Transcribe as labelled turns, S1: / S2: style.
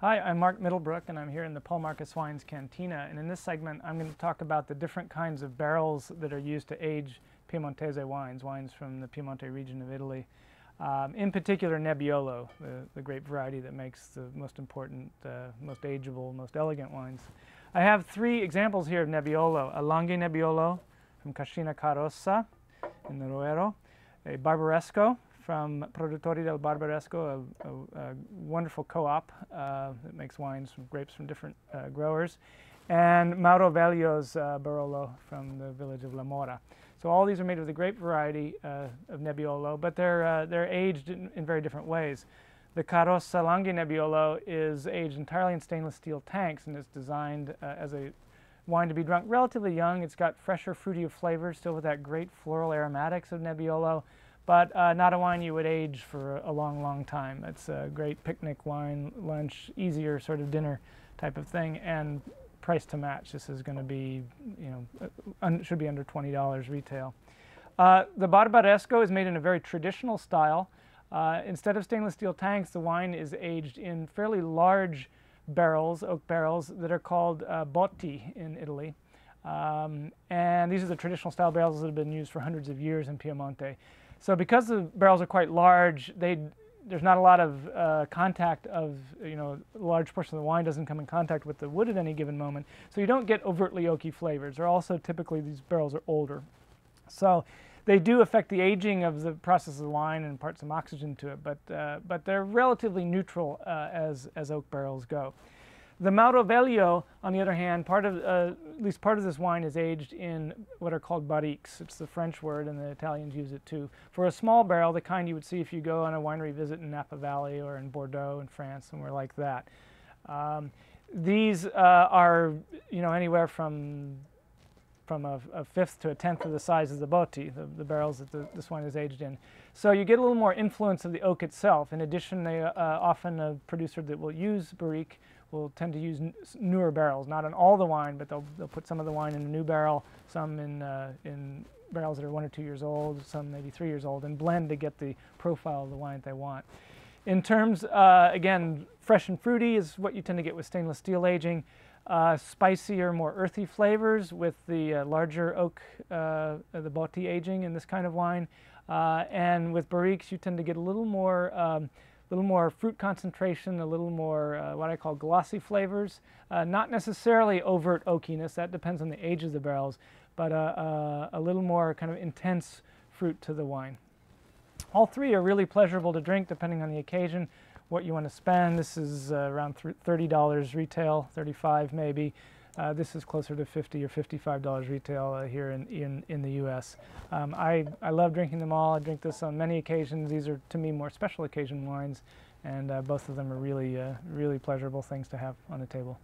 S1: Hi, I'm Mark Middlebrook, and I'm here in the Paul Marcus Wines Cantina. And in this segment, I'm going to talk about the different kinds of barrels that are used to age Piemontese wines, wines from the Piemonte region of Italy. In particular, Nebbiolo, the grape variety that makes the most important, most ageable, most elegant wines. I have three examples here of Nebbiolo: a Langhe Nebbiolo from Cascina Carossa in the Roero, a Barbaresco from Produttori del Barbaresco, a wonderful co-op that makes wines from grapes from different growers, and Mauro Veglio's Barolo from the village of La Mora. So all these are made of the grape variety of Nebbiolo, but they're aged in very different ways. The Carossa Langhe Nebbiolo is aged entirely in stainless steel tanks, and it's designed as a wine to be drunk relatively young. It's got fresher, fruitier flavors, still with that great floral aromatics of Nebbiolo, but not a wine you would age for a long, long time. It's a great picnic wine, lunch, easier sort of dinner type of thing, and price to match. This is going to be, should be under $20 retail. The Barbaresco is made in a very traditional style. Instead of stainless steel tanks, the wine is aged in fairly large barrels, oak barrels, that are called botti in Italy. And these are the traditional style barrels that have been used for hundreds of years in Piemonte. So because the barrels are quite large, there's not a lot of contact of, a large portion of the wine doesn't come in contact with the wood at any given moment. So you don't get overtly oaky flavors. Or also typically these barrels are older. So they do affect the aging of the process of the wine and impart some oxygen to it, but they're relatively neutral as oak barrels go. The Mauro Veglio, on the other hand, at least part of this wine is aged in what are called barriques. It's the French word, and the Italians use it too. For a small barrel, the kind you would see if you go on a winery visit in Napa Valley or in Bordeaux in France, somewhere like that. These are, anywhere from a fifth to a tenth of the size of the botti, the barrels that this wine is aged in. So you get a little more influence of the oak itself. In addition, they often a producer that will use barrique will tend to use newer barrels, not in all the wine, but they'll put some of the wine in a new barrel, some in barrels that are 1 or 2 years old, some maybe 3 years old, and blend to get the profile of the wine that they want. In terms, again, fresh and fruity is what you tend to get with stainless steel aging. Spicier, more earthy flavors with the larger oak, the botti aging in this kind of wine. And with barriques, you tend to get a little more fruit concentration, a little more what I call glossy flavors. Not necessarily overt oakiness, that depends on the age of the barrels, but a little more kind of intense fruit to the wine. All three are really pleasurable to drink depending on the occasion, what you want to spend. This is around $30 retail, $35 maybe. This is closer to $50 or $55 retail here in the U.S. I love drinking them all. I drink this on many occasions. These are, to me, more special occasion wines, and both of them are really, really pleasurable things to have on the table.